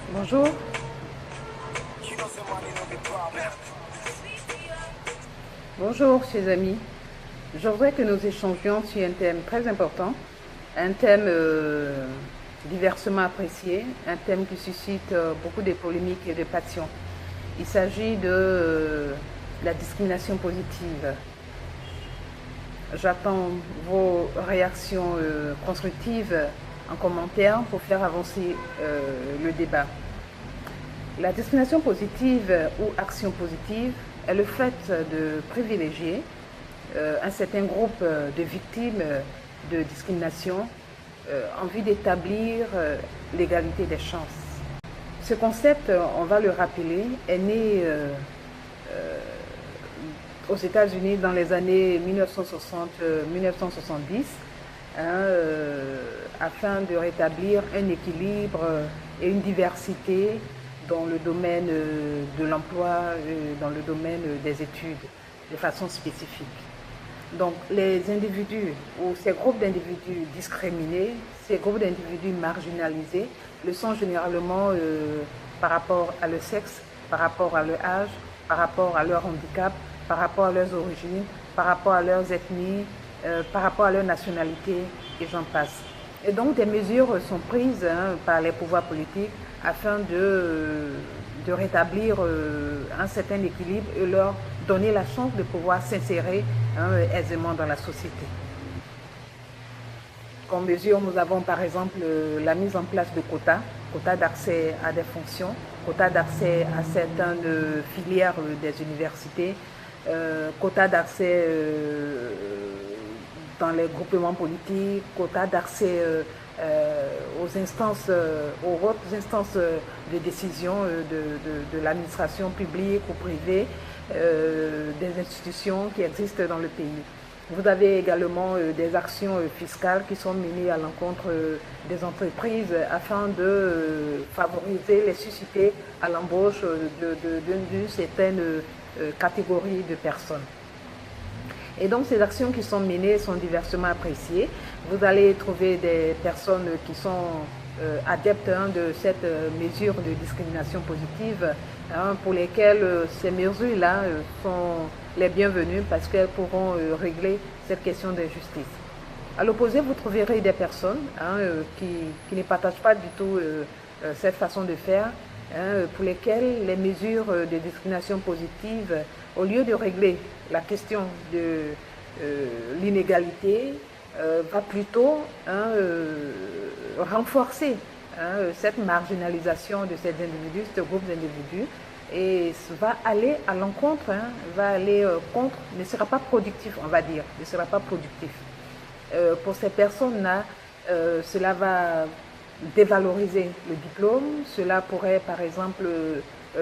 Bonjour. Bonjour, chers amis. Je voudrais que nous échangions sur un thème très important, un thème diversement apprécié, un thème qui suscite beaucoup de polémiques et de passions. Il s'agit de la discrimination positive. J'attends vos réactions constructives en commentaire pour faire avancer le débat. La discrimination positive ou action positive est le fait de privilégier un certain groupe de victimes de discrimination en vue d'établir l'égalité des chances. Ce concept, on va le rappeler, est né aux États-Unis dans les années 1960-1970 afin de rétablir un équilibre et une diversité dans le domaine de l'emploi, dans le domaine des études, de façon spécifique. Donc les individus ou ces groupes d'individus discriminés, ces groupes d'individus marginalisés, le sont généralement par rapport à leur sexe, par rapport à leur âge, par rapport à leur handicap, par rapport à leurs origines, par rapport à leurs ethnies, par rapport à leur nationalité, et j'en passe. Et donc des mesures sont prises par les pouvoirs politiques afin de rétablir un certain équilibre et leur donner la chance de pouvoir s'insérer aisément dans la société. Comme mesure, nous avons par exemple la mise en place de quotas d'accès à des fonctions, quotas d'accès à certaines filières des universités, quotas d'accès dans les groupements politiques, quotas d'accès aux instances, aux hautes instances de décision de l'administration publique ou privée, des institutions qui existent dans le pays. Vous avez également des actions fiscales qui sont menées à l'encontre des entreprises afin de favoriser, les susciter à l'embauche d'une certaine catégorie de personnes. Et donc ces actions qui sont menées sont diversement appréciées. Vous allez trouver des personnes qui sont adeptes de cette mesure de discrimination positive, pour lesquelles ces mesures-là sont les bienvenues parce qu'elles pourront régler cette question d'injustice. À l'opposé, vous trouverez des personnes qui ne partagent pas du tout cette façon de faire, pour lesquelles les mesures de discrimination positive, au lieu de régler la question de l'inégalité, va plutôt renforcer cette marginalisation de ces individus, ce groupe d'individus, et va aller à l'encontre, va aller contre, ne sera pas productif, on va dire, ne sera pas productif. Pour ces personnes-là, cela va dévaloriser le diplôme, cela pourrait par exemple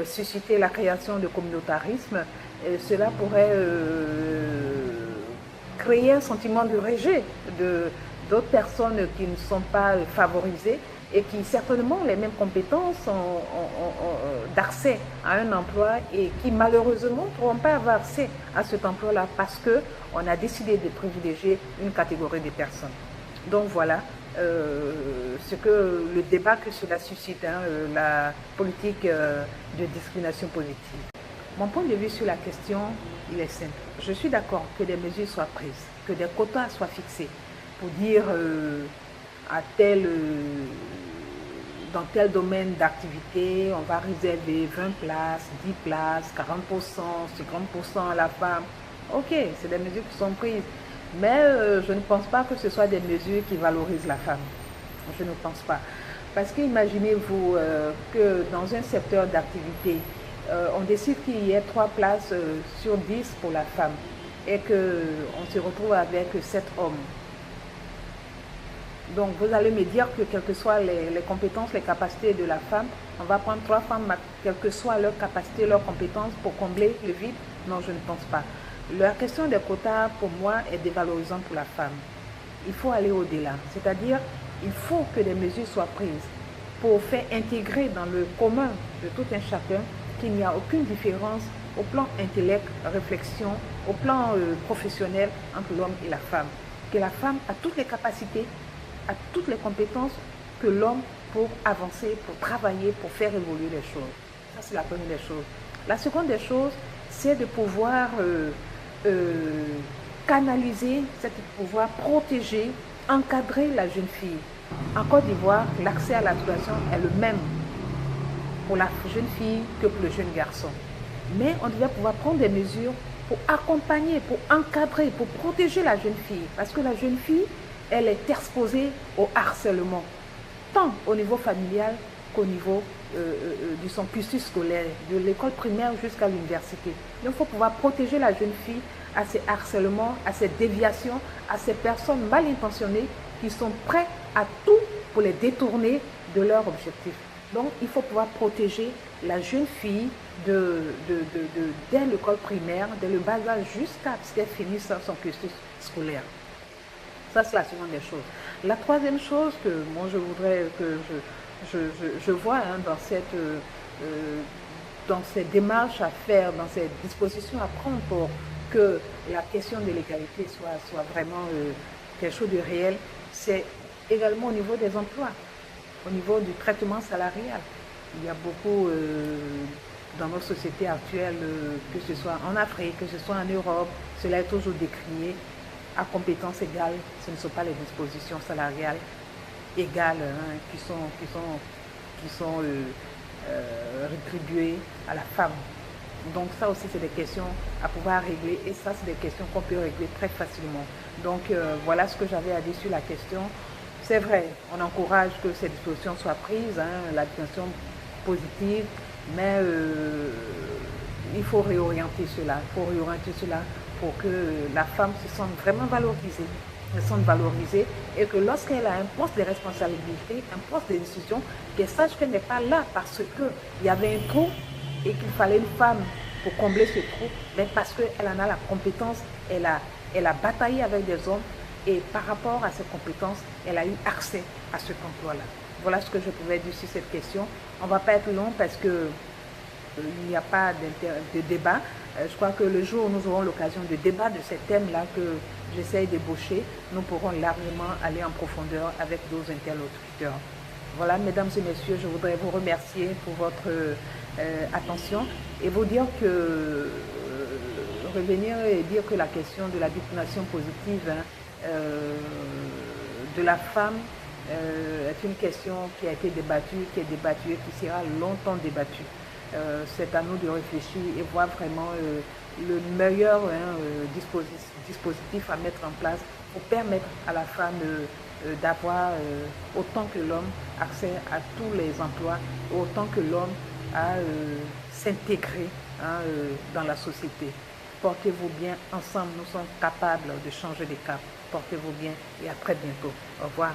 susciter la création de communautarisme, et cela pourrait créer un sentiment de rejet d'autres personnes qui ne sont pas favorisées et qui certainement ont les mêmes compétences d'accès à un emploi et qui malheureusement ne pourront pas avoir accès à cet emploi-là parce qu'on a décidé de privilégier une catégorie de personnes. Donc voilà ce que le débat que cela suscite, la politique de discrimination positive. Mon point de vue sur la question, il est simple. Je suis d'accord que des mesures soient prises, que des quotas soient fixés pour dire dans tel domaine d'activité, on va réserver 20 places, 10 places, 40%, 50% à la femme. Ok, c'est des mesures qui sont prises. Mais je ne pense pas que ce soit des mesures qui valorisent la femme. Je ne pense pas. Parce qu'imaginez-vous que dans un secteur d'activité, on décide qu'il y ait 3 places sur 10 pour la femme et qu'on se retrouve avec 7 hommes. Donc vous allez me dire que quelles que soient les compétences, les capacités de la femme, on va prendre 3 femmes, quelles que soient leurs capacités, leurs compétences pour combler le vide. Non, je ne pense pas. La question des quotas, pour moi, est dévalorisante pour la femme. Il faut aller au-delà. C'est-à-dire, il faut que des mesures soient prises pour faire intégrer dans le commun de tout un chacun qu'il n'y a aucune différence au plan intellect, réflexion, au plan professionnel entre l'homme et la femme. Que la femme a toutes les capacités, a toutes les compétences que l'homme pour avancer, pour travailler, pour faire évoluer les choses. Ça, c'est la première des choses. La seconde des choses, c'est de pouvoir canaliser, c'est de pouvoir protéger, encadrer la jeune fille. En Côte d'Ivoire, l'accès à l'éducation est le même pour la jeune fille que pour le jeune garçon. Mais on devait pouvoir prendre des mesures pour accompagner, pour encadrer, pour protéger la jeune fille. Parce que la jeune fille, elle est exposée au harcèlement, tant au niveau familial qu'au niveau de son cursus scolaire, de l'école primaire jusqu'à l'université. Donc il faut pouvoir protéger la jeune fille à ces harcèlements, à ces déviations, à ces personnes mal intentionnées qui sont prêtes à tout pour les détourner de leur objectif. Donc il faut pouvoir protéger la jeune fille dès l'école primaire, dès le bas âge jusqu'à ce qu'elle finisse son cursus scolaire. Ça, c'est la seconde des choses. La troisième chose que moi je voudrais que je vois dans ces démarches à faire, dans ces dispositions à prendre pour que la question de l'égalité soit vraiment quelque chose de réel, c'est également au niveau des emplois, au niveau du traitement salarial. Il y a beaucoup dans nos sociétés actuelles, que ce soit en Afrique, que ce soit en Europe, cela est toujours décrié. À compétences égales, ce ne sont pas les dispositions salariales égales qui sont rétribuées à la femme. Donc ça aussi, c'est des questions à pouvoir régler et ça, c'est des questions qu'on peut régler très facilement. Donc voilà ce que j'avais à dire sur la question. C'est vrai, on encourage que ces dispositions soient prises, la dimension positive, mais il faut réorienter cela. Pour que la femme se sente vraiment valorisée, et que lorsqu'elle a un poste de responsabilité, un poste de décision, qu'elle sache qu'elle n'est pas là parce qu'il y avait un trou et qu'il fallait une femme pour combler ce trou, mais parce qu'elle en a la compétence, elle a bataillé avec des hommes et par rapport à ses compétences, elle a eu accès à cet emploi-là. Voilà ce que je pouvais dire sur cette question. On ne va pas être long parce que il n'y a pas de débat. Je crois que le jour où nous aurons l'occasion de débattre de ces thèmes-là que j'essaye d'ébaucher, nous pourrons largement aller en profondeur avec d'autres interlocuteurs. Voilà, mesdames et messieurs, je voudrais vous remercier pour votre attention et vous dire que revenir et dire que la question de la discrimination positive de la femme est une question qui a été débattue, qui est débattue et qui sera longtemps débattue. C'est à nous de réfléchir et voir vraiment le meilleur dispositif à mettre en place pour permettre à la femme d'avoir autant que l'homme accès à tous les emplois, autant que l'homme à s'intégrer dans la société. Portez-vous bien, ensemble nous sommes capables de changer les caps. Portez-vous bien et à très bientôt. Au revoir.